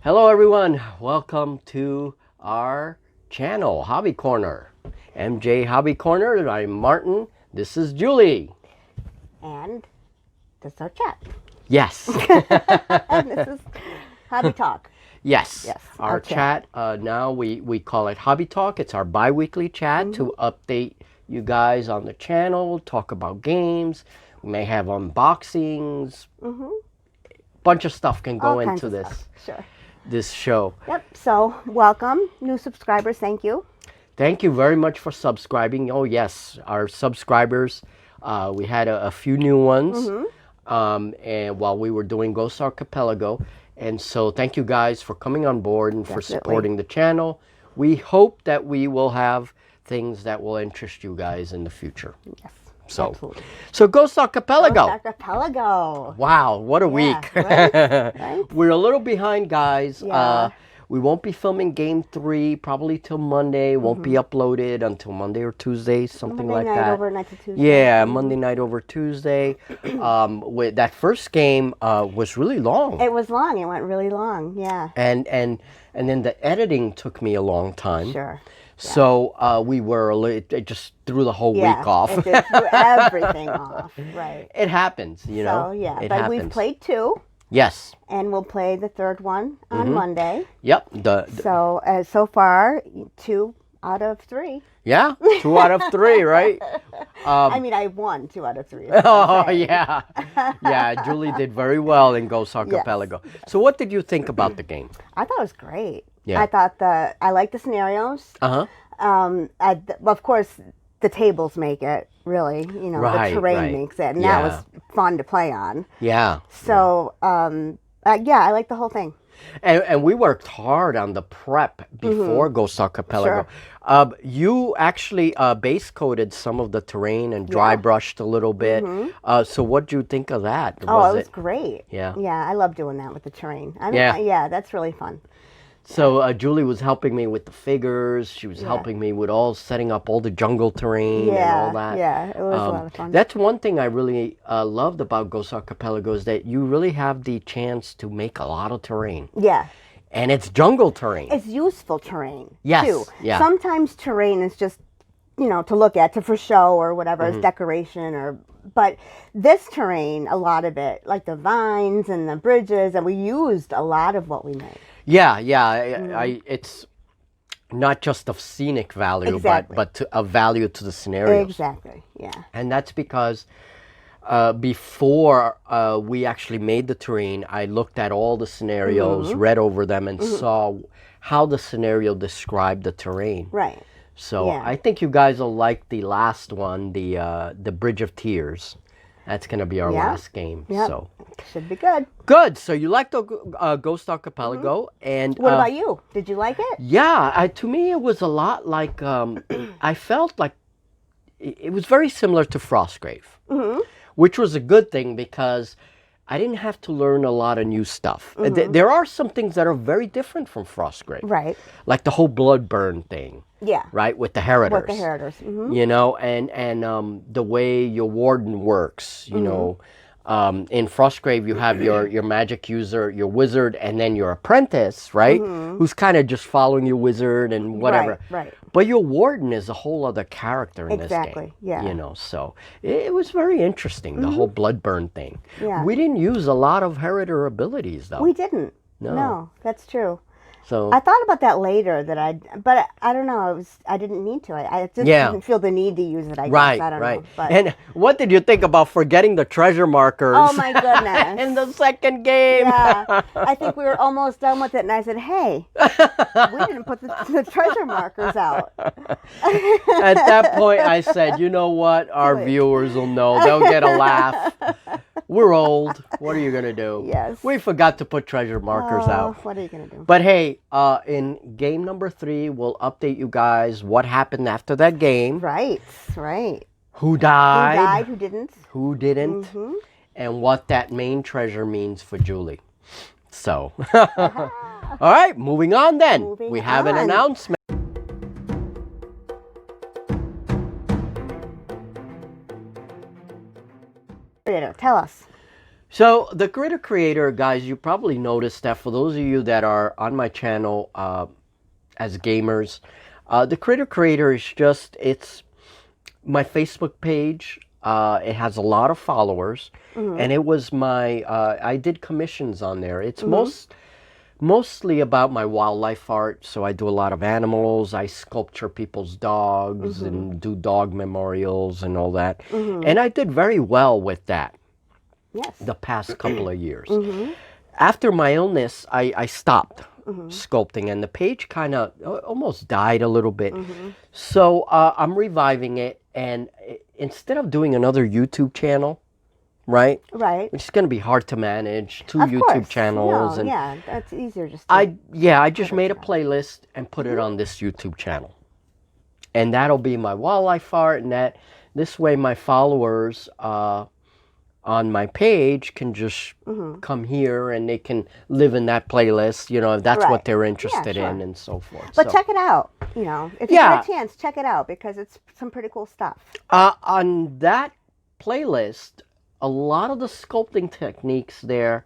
Hello everyone, welcome to our channel, Hobby Corner. MJ Hobby Corner, I'm Martin, this is Julie. And this is our chat. Yes. And this is Hobby Talk. Yes, our chat. Now we call it Hobby Talk. It's our bi-weekly chat to update you guys on the channel, talk about games. We may have unboxings. Bunch of stuff can go into this. Sure. This show. Yep, so welcome, new subscribers, thank you. Thank you very much for subscribing. Oh yes, our subscribers, we had a few new ones and while we were doing Ghost Archipelago. And so thank you guys for coming on board and for supporting the channel. We hope that we will have things that will interest you guys in the future. Yes. So, absolutely. So Ghost Archipelago. Ghost Archipelago. Wow, what a week. Right? Right? We're a little behind, guys. Yeah. We won't be filming Game 3 probably till Monday. Won't be uploaded until Monday or Tuesday, something Monday like night that. Overnight to Tuesday. Yeah, Monday night over Tuesday. With that first game was really long. It was long. It went really long. Yeah. And then the editing took me a long time. Sure. Yeah. So we were it just threw the whole week off. It just threw everything off. Right. It happens, you know. So yeah, it but happens. we've played 2. Yes. And we'll play the third one on Monday. Yep. So so far, 2 out of 3. Yeah, 2 out of 3, right? I mean, I won 2 out of 3. Oh yeah, yeah. Julie did very well in Ghost Archipelago. Yes. So, what did you think about the game? I thought it was great. Yeah. I thought I liked the scenarios. Of course, the tables make it really. You know, the terrain makes it, and that was fun to play on. Yeah. So, yeah, I like the whole thing. And we worked hard on the prep before Ghost Archipelago. Sure. You actually base coated some of the terrain and dry brushed a little bit. So what do you think of that? It was great. Yeah. Yeah, I love doing that with the terrain. Yeah, that's really fun. So Julie was helping me with the figures. She was helping me with setting up all the jungle terrain and all that. Yeah, it was a lot of fun. That's one thing I really loved about Ghost Archipelago is that you really have the chance to make a lot of terrain. Yeah. And it's jungle terrain. It's useful terrain, too. Yeah. Sometimes terrain is just, you know, to look at, for show or whatever, as decoration but this terrain, a lot of it, like the vines and the bridges, and we used a lot of what we made. Yeah, it's not just of scenic value, but of value to the scenarios. Exactly, yeah. And that's because before we actually made the terrain, I looked at all the scenarios, read over them, and saw how the scenario described the terrain. Right. So I think you guys will like the last one, the Bridge of Tears. That's going to be our last game. Yep. So should be good. Good. So you liked the Ghost Archipelago, and what about you? Did you like it? Yeah. To me, it was a lot like I felt like it was very similar to Frostgrave, which was a good thing because I didn't have to learn a lot of new stuff. There are some things that are very different from Frostgrave, right? Like the whole blood burn thing. Yeah. Right, with the Heritors. With the Heritors. You know, and the way your warden works, you know. In Frostgrave, you have your magic user, your wizard, and then your apprentice, right? Who's kind of just following your wizard and whatever. Right. But your warden is a whole other character in this game. Exactly, yeah. You know, so it was very interesting, the whole blood burn thing. Yeah. We didn't use a lot of Heritor abilities, though. We didn't. No, that's true. So I thought about that later, but I don't know. I didn't need to. I just didn't feel the need to use it. I guess I don't know. But. And what did you think about forgetting the treasure markers? Oh my goodness! In the second game. Yeah, I think we were almost done with it, and I said, "Hey, we didn't put the treasure markers out." At that point, I said, "You know what? Our viewers will know. They'll get a laugh. We're old. What are you gonna do?" Yes. We forgot to put treasure markers out. What are you gonna do? But hey. In game number 3, we'll update you guys what happened after that game. Right. Who died. Who didn't. And what that main treasure means for Julie. So, all right, moving on then. We have an announcement. Tell us. So the Critter Creator, guys, you probably noticed that for those of you that are on my channel as gamers, the Critter Creator is it's my Facebook page. It has a lot of followers, and it was I did commissions on there. It's mostly about my wildlife art. So I do a lot of animals. I sculpture people's dogs and do dog memorials and all that. And I did very well with that. Yes. The past couple of years. After my illness, I stopped sculpting, and the page kind of almost died a little bit. So I'm reviving it, and instead of doing another YouTube channel, right? Right. Which is going to be hard to manage, two Of YouTube course. channels. No, And yeah, that's easier just to... I just made a playlist and put it on this YouTube channel. And that'll be my wildlife art, and this way my followers on my page can just come here and they can live in that playlist, if that's what they're interested in and so forth. But check it out, if you get a chance, check it out because it's some pretty cool stuff. On that playlist, a lot of the sculpting techniques there,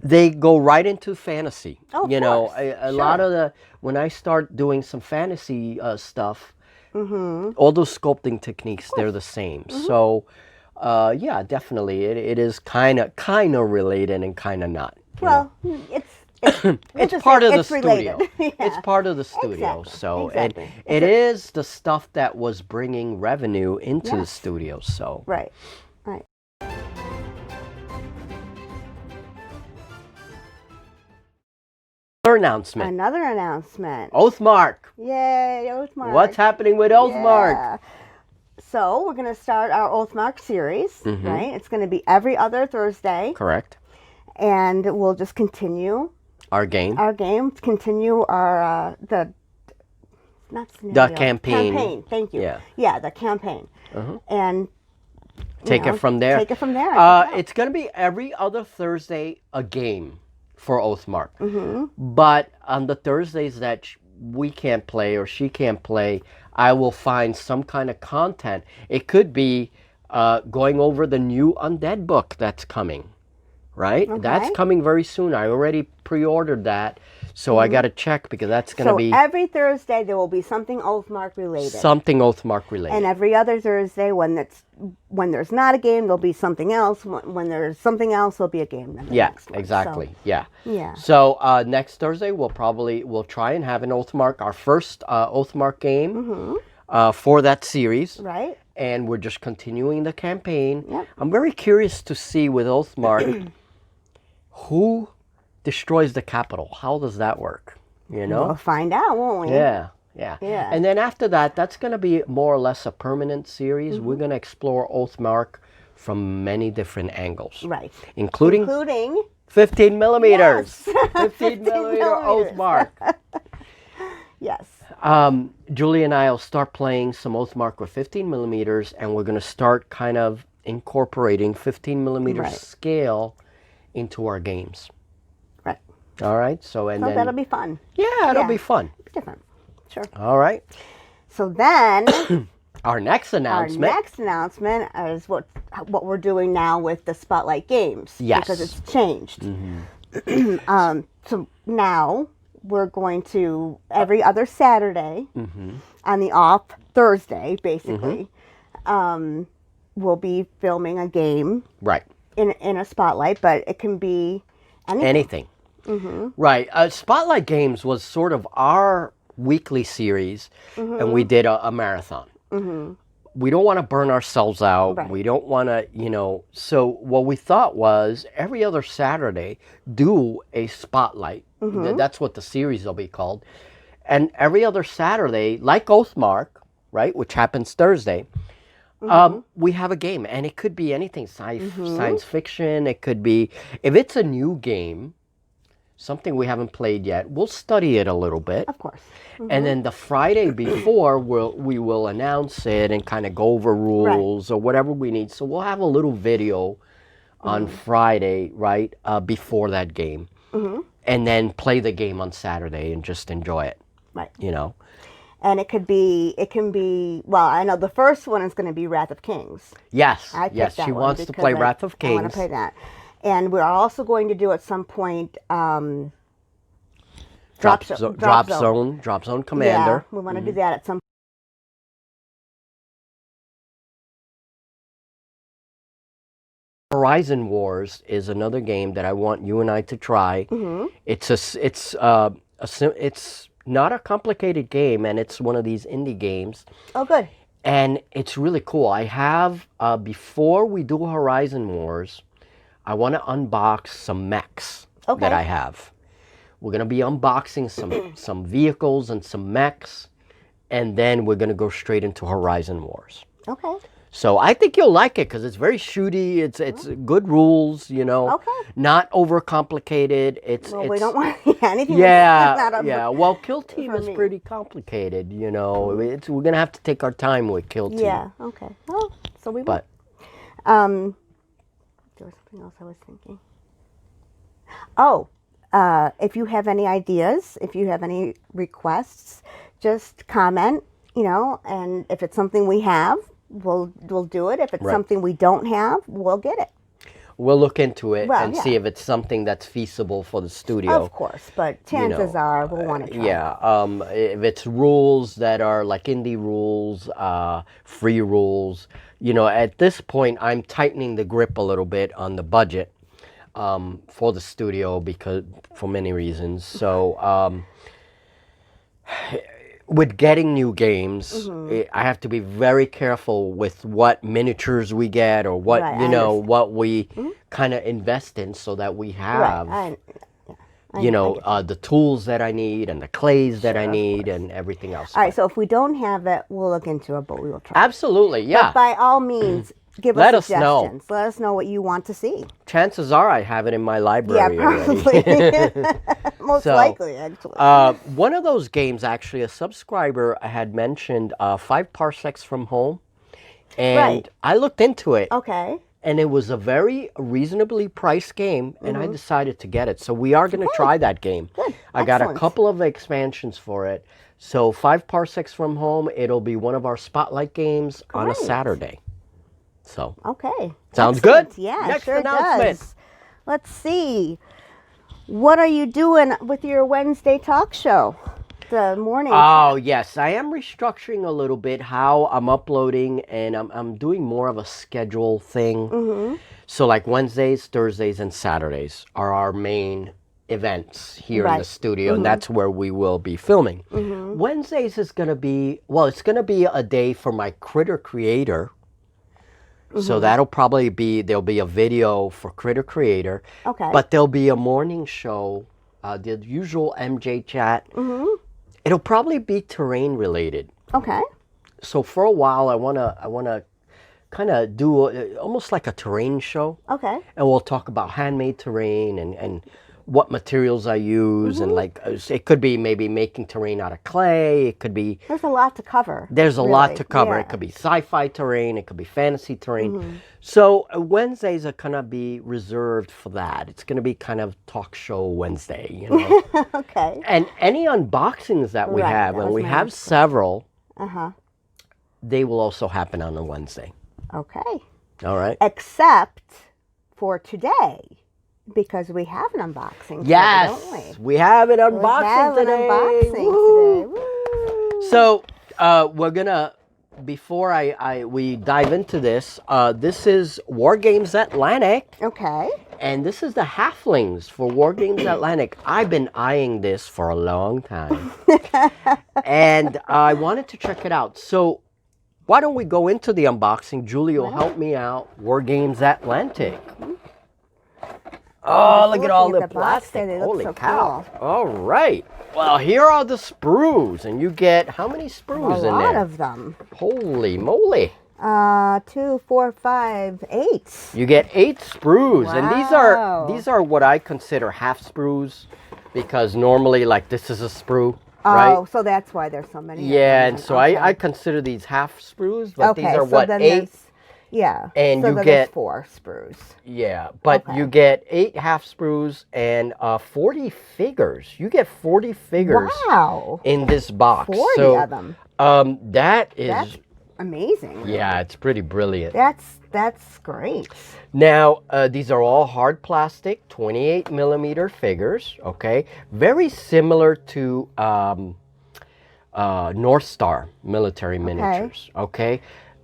they go right into fantasy. Oh, a lot of when I start doing some fantasy stuff, all those sculpting techniques, they're the same. So, yeah, definitely, it is kind of related and kind of not. Well, it's part of the studio. It's part of the studio. Exactly. So, Exactly. it is the stuff that was bringing revenue into the studio. So, right. Another announcement. Oathmark. Yay, Oathmark. What's happening with Oathmark? Yeah. So we're going to start our Oathmark series, right? It's going to be every other Thursday. Correct. And we'll just continue our game. Continue our the campaign. Thank you. Yeah, the campaign. And take it from there. Take it from there. It's going to be every other Thursday a game for Oathmark. But on the Thursdays that we can't play or she can't play, I will find some kind of content. It could be going over the new Undead book that's coming, right? Okay. That's coming very soon. I already pre-ordered that, so I got to check because that's going to be... So every Thursday there will be something Oathmark related. Something Oathmark related. And every other Thursday when there's not a game, there'll be something else. When there's something else, there'll be a game. Exactly. So, yeah. So next Thursday we'll try and have an Oathmark, our first Oathmark game for that series. Right. And we're just continuing the campaign. Yep. I'm very curious to see with Oathmark who destroys the capital. How does that work? We'll find out, won't we? Yeah. And then after that, that's going to be more or less a permanent series. We're going to explore Oathmark from many different angles. Right. Including 15 millimeters. Yes. 15 millimeter Oathmark. Yes. Julie and I will start playing some Oathmark with 15 millimeters, and we're going to start kind of incorporating 15 millimeter scale into our games. Right. All right. So then that'll be fun. Yeah, it'll be fun. Different. Sure. All right. So then our next announcement is what we're doing now with the Spotlight Games. Yes. Because it's changed. So now we're going to every other Saturday on the off Thursday, basically, we'll be filming a game. Right. In a Spotlight, but it can be anything. Right. Spotlight Games was sort of our weekly series, and we did a marathon. We don't want to burn ourselves out. Right. We don't want to, so what we thought was every other Saturday, do a Spotlight. That's what the series will be called. And every other Saturday, like Oathmark, right, which happens Thursday, we have a game, and it could be anything, science fiction. It could be, if it's a new game, something we haven't played yet, we'll study it a little bit. Of course. And then the Friday before, we will announce it and kind of go over rules or whatever we need. So we'll have a little video on Friday, right, before that game. And then play the game on Saturday and just enjoy it. Right. And it can be, well, I know the first one is going to be Wrath of Kings. Yes. I picked that she one wants to play Wrath of Kings. I want to play that. And we're also going to do at some point Drop Zone Commander. Yeah, we want to do that at some point. Horizon Wars is another game that I want you and I to try. It's not a complicated game, and it's one of these indie games. Oh, good. And it's really cool. I have before we do Horizon Wars, I want to unbox some mechs that I have. We're gonna be unboxing some vehicles and some mechs, and then we're gonna go straight into Horizon Wars. Okay. So I think you'll like it because it's very shooty. It's good rules, you know. Okay. Not overcomplicated. We don't want anything. Yeah. Well, Kill Team is pretty complicated, you know. We're gonna have to take our time with Kill Team. Yeah. Okay. Well, so we will. But there was something else I was thinking. Oh, if you have any ideas, if you have any requests, just comment. You know, and if it's something we have, we'll do it. If it's something we don't have, we'll get it. We'll look into it and see if it's something that's feasible for the studio. Of course, but chances are we'll want to try. Yeah, if it's rules that are like indie rules, free rules, you know, at this point I'm tightening the grip a little bit on the budget for the studio because for many reasons. So with getting new games, I have to be very careful with what miniatures we get or what, what we kind of invest in so that we have, the tools that I need and the clays that I need and everything else. All right, so if we don't have it, we'll look into it, but we will try. Absolutely, yeah. But by all means, give Let us us know. suggestions. Let us know what you want to see. Chances are I have it in my library. Yeah, probably. Most likely, actually. One of those games, actually, a subscriber had mentioned 5 Parsecs from Home. And I looked into it. Okay. And it was a very reasonably priced game, and I decided to get it. So we are going to try that game. Good. I got a couple of expansions for it. So 5 Parsecs from Home, it'll be one of our spotlight games on a Saturday. So sounds good. Yeah, Next sure announcement. Does. Let's see. What are you doing with your Wednesday talk show? The morning. Oh yes, I am restructuring a little bit how I'm uploading, and I'm doing more of a schedule thing. So like Wednesdays, Thursdays, and Saturdays are our main events here in the studio, and that's where we will be filming. Wednesdays is going to be it's going to be a day for my Critter Creator. So that'll probably there'll be a video for Critter Creator. Okay. But there'll be a morning show, the usual MJ chat. It'll probably be terrain related. Okay. So for a while, I wanna kind of do almost like a terrain show. Okay. And we'll talk about handmade terrain and what materials I use, and like it could be maybe making terrain out of clay. It could be there's a lot to cover. There's a lot to cover. Yeah. It could be sci-fi terrain. It could be fantasy terrain. So Wednesdays are gonna be reserved for that. It's gonna be kind of talk show Wednesday, you know. Okay. And any unboxings that we have, and we have several, they will also happen on a Wednesday. Okay. All right. Except for today, because we have an unboxing. Yes, today, don't we have an unboxing we have today. An unboxing today. Woo. So we're gonna, before we dive into this, this is Wargames Atlantic. Okay. And this is the halflings for Wargames Atlantic. I've been eyeing this for a long time. And I wanted to check it out. So why don't we go into the unboxing? Julie will help me out. Wargames Atlantic. Oh, look at all the plastic. Holy cow. Cool. All right. Well, here are the sprues. And you get how many sprues in there? A lot of them. Holy moly. 2, 4, 5, 8. You get 8 sprues. Wow. And these are what I consider half sprues, because normally like this is a sprue. Right? Oh, so that's why there's so many. Yeah, and so I consider these half sprues, but these are so what, 8? Yeah. And so you then get 4 sprues. Yeah, but you get 8 half sprues and 40 figures. You get 40 figures. Wow. In this box. 40 of them. That is amazing. Yeah, it's pretty brilliant. That's great. Now, these are all hard plastic, 28 millimeter figures, okay? Very similar to North Star military miniatures, okay?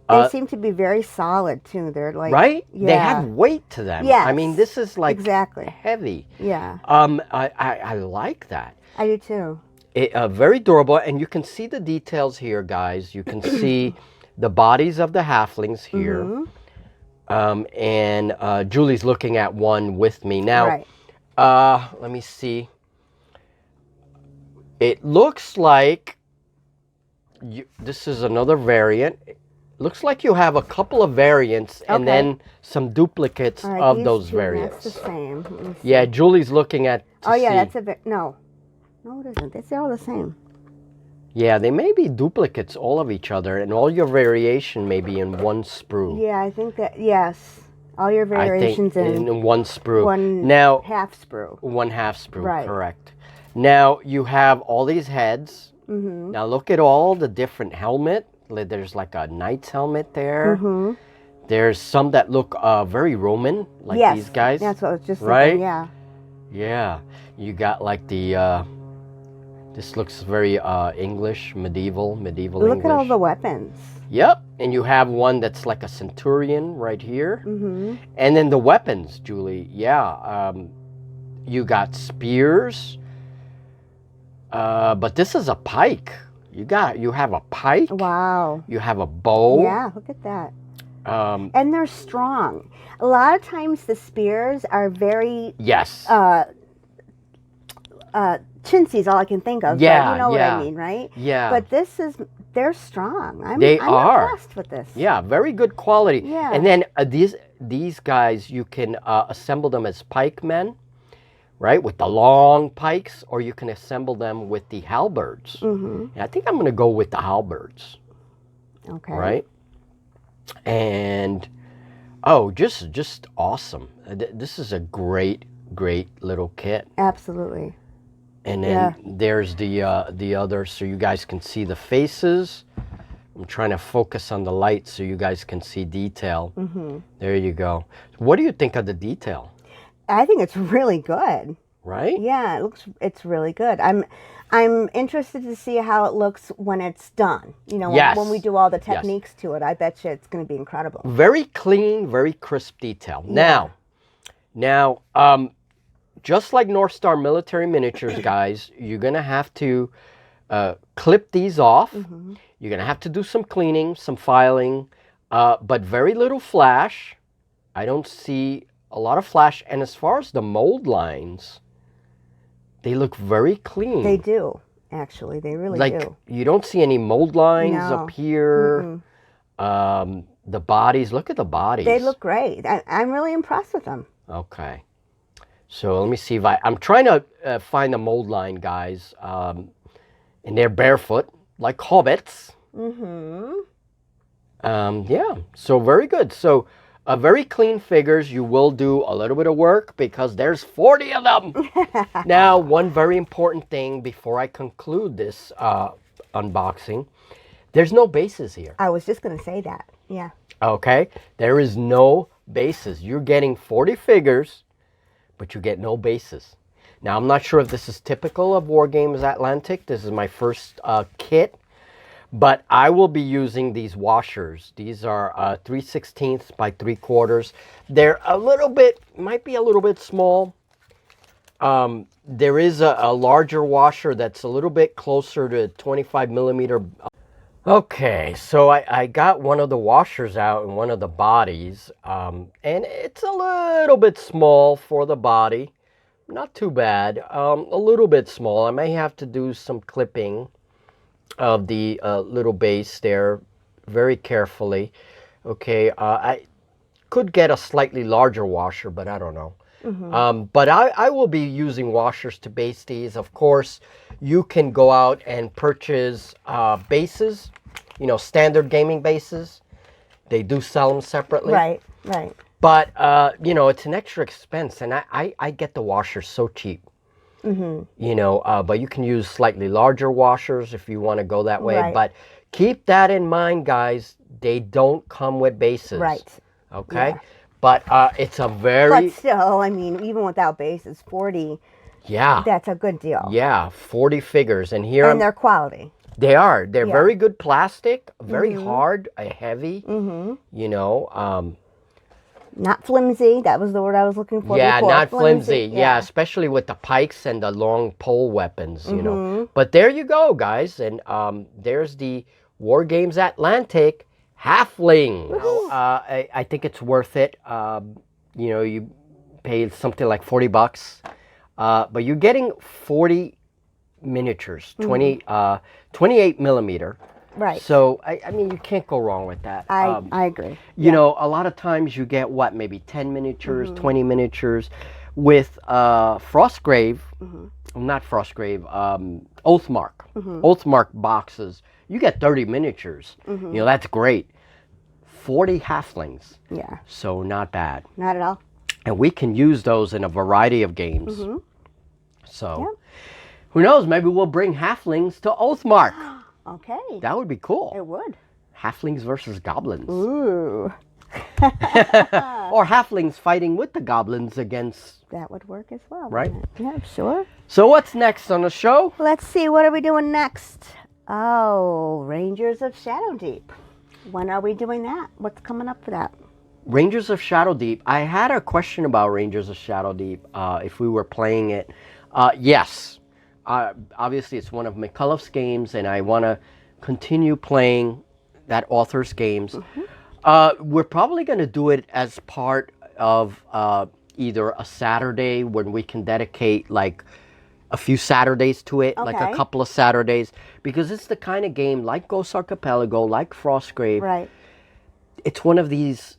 They seem to be very solid too. They're like right? They have weight to them. Yes, I mean, this is like exactly heavy. Yeah. I like that. I do too. Very durable, and you can see the details here, guys. You can see the bodies of the halflings here. And Julie's looking at one with me now. Let me see. It looks like this is another variant. Looks like you have a couple of variants and then some duplicates of those variants. That's the same. Yeah, Julie's looking at. That's no, it isn't. It's all the same. Yeah, they may be duplicates all of each other, and all your variation may be in one sprue. Yeah, I think that all your variations in one sprue. One half sprue. One half sprue, right? Correct. Now you have all these heads. Now look at all the different helmet. There's like a knight's helmet there. There's some that look very Roman, like these guys. That's what I was just thinking, Yeah. You got like the, this looks very English, medieval Look English. at all the weapons. Yep. And you have one that's like a centurion right here. And then the weapons, Julie. Yeah. You got spears. But this is a pike. You have a pike. Wow. You have a bow. Yeah, look at that. And they're strong. A lot of times the spears are very chintzy is all I can think of. Yeah, but you know what I mean, right? Yeah. But they're strong. I'm impressed with this. Yeah, very good quality. Yeah. And then these guys, you can assemble them as pikemen, right, with the long pikes, or you can assemble them with the halberds. And I think I'm going to go with the halberds. Okay. Right? And just awesome. This is a great little kit. Absolutely. And then there's the other, so you guys can see the faces. I'm trying to focus on the light so you guys can see detail. There you go. What do you think of the detail? I think it's really good. Right? Yeah, it's really good. I'm interested to see how it looks when it's done. You know, when we do all the techniques to it. I bet you it's going to be incredible. Very clean, very crisp detail. Yeah. Now, just like North Star military miniatures, guys, you're going to have to clip these off. You're going to have to do some cleaning, some filing, but very little flash. I don't see a lot of flash. And as far as the mold lines, they look very clean. They do, actually. They really do. You don't see any mold lines up here. The bodies, look at the bodies. They look great. I'm really impressed with them. Okay. So let me see if I'm trying to find the mold line, guys. And they're barefoot, like hobbits. Yeah, so very good. So very clean figures. You will do a little bit of work because there's 40 of them. Now, one very important thing before I conclude this unboxing, there's no bases here. I was just going to say that. Yeah. Okay. There is no bases. You're getting 40 figures, but you get no bases. Now, I'm not sure if this is typical of Wargames Atlantic. This is my first kit. But I will be using these washers. These are 3/16 by 3/4. They're a little bit, might be a little bit small. There is a larger washer that's a little bit closer to 25 millimeter. Okay, so I got one of the washers out in one of the bodies. And it's a little bit small for the body. Not too bad. A little bit small. I may have to do some clipping of the little base there very carefully. Okay, I could get a slightly larger washer, but I don't know. But I will be using washers to base these. Of course, you can go out and purchase bases, standard gaming bases. They do sell them separately. Right. But, it's an extra expense, and I get the washers so cheap. But you can use slightly larger washers if you want to go that way. Right. But Keep that in mind, guys. They don't come with bases. Right. Okay? Yeah. But it's a very... But still, I mean, even without bases, 40, that's a good deal. Yeah, 40 figures. And here... And they're quality. They are. They're very good plastic, very hard, heavy, you know. Not flimsy. That was the word I was looking for yeah, before. not flimsy. Yeah, especially with the pikes and the long pole weapons, you know. But there you go, guys. And there's the Wargames Atlantic halfling. I think it's worth it. You know, you pay something like $40, but you're getting 40 miniatures, 28 millimeter. Right. So, I mean, you can't go wrong with that. I agree. You know, a lot of times you get, what, maybe 10 miniatures, 20 miniatures. With Frostgrave, not Frostgrave, Oathmark. Oathmark boxes, you get 30 miniatures. You know, that's great. 40 halflings. Yeah. So, not bad. Not at all. And we can use those in a variety of games. So, who knows? Maybe we'll bring halflings to Oathmark. Okay. That would be cool. It would. Halflings versus goblins. Ooh. Or halflings fighting with the goblins against... That would work as well. Right? Yeah, sure. So what's next on the show? Let's see. What are we doing next? Oh, Rangers of Shadowdeep. When are we doing that? What's coming up for that? Rangers of Shadowdeep. I had a question about Rangers of Shadowdeep. If we were playing it. Yes. Obviously, it's one of McCullough's games, and I want to continue playing that author's games. We're probably going to do it as part of either a Saturday when we can dedicate like a few Saturdays to it, like a couple of Saturdays, because it's the kind of game like Ghost Archipelago, like Frostgrave. Right. It's one of these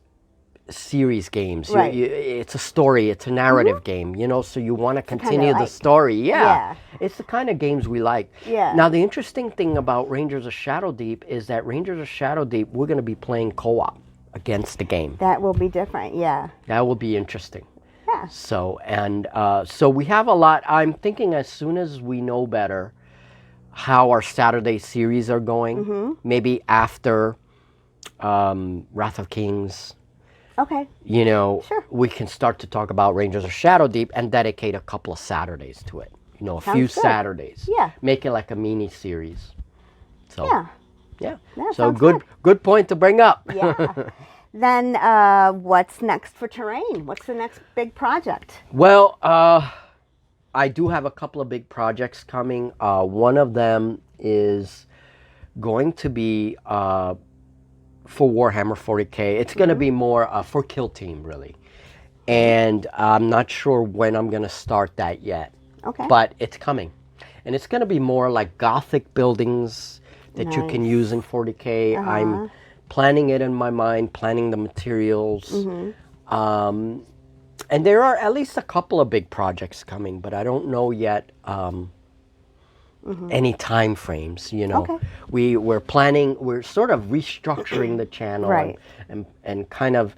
series games. Right. It's a story. It's a narrative game, you know, so you want to continue the story. Yeah. It's the kind of games we like. Yeah. Now, the interesting thing about Rangers of Shadowdeep is that Rangers of Shadowdeep, we're going to be playing co-op against the game. That will be different, yeah. That will be interesting. Yeah. So, and so we have a lot. I'm thinking as soon as we know better how our Saturday series are going, maybe after Wrath of Kings, okay, you know, sure, we can start to talk about Rangers of Shadowdeep and dedicate a couple of Saturdays to it. You know, a Sounds few good. Saturdays. Yeah. Make it like a mini series. So, yeah. So good point to bring up. Yeah. Then what's next for Terrain? What's the next big project? Well, I do have a couple of big projects coming. One of them is going to be for Warhammer 40K. It's going to be more for Kill Team, really. And I'm not sure when I'm going to start that yet. Okay. But it's coming. And it's going to be more like Gothic buildings that you can use in 40K. I'm planning it in my mind, planning the materials. And there are at least a couple of big projects coming, but I don't know yet any time frames, you know. Okay. We're sort of restructuring the channel, Right. and kind of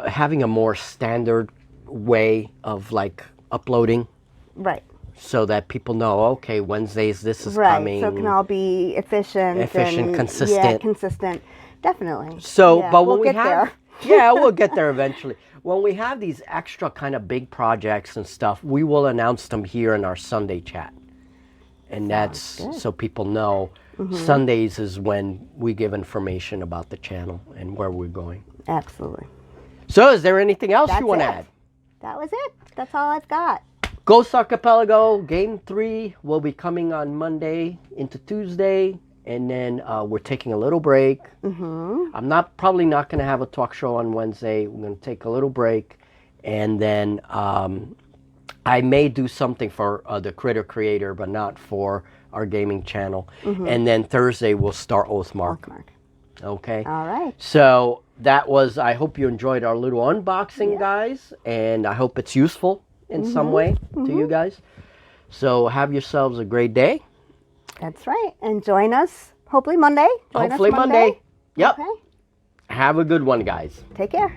having a more standard way of like uploading. Right. So that people know, okay, Wednesdays this is Right. coming. So it can all be efficient, and, consistent. Yeah, consistent. Definitely. So, yeah, but when we'll we get have, there. yeah, we'll get there eventually. When we have these extra kind of big projects and stuff, we will announce them here in our Sunday chat. And that's so people know Sundays is when we give information about the channel and where we're going. Absolutely. So is there anything else you want to it. add? That was it. That's all I've got. Ghost Archipelago Game 3 will be coming on Monday into Tuesday. And then we're taking a little break. I'm probably not going to have a talk show on Wednesday. We're going to take a little break. And then I may do something for the Critter Creator, but not for our gaming channel. And then Thursday we'll start Oathmark. Okay? All right. So that was, I hope you enjoyed our little unboxing, guys. And I hope it's useful in some way to you guys. So have yourselves a great day. That's right. And join us, hopefully Monday. Hopefully Monday. Yep. Okay. Have a good one, guys. Take care.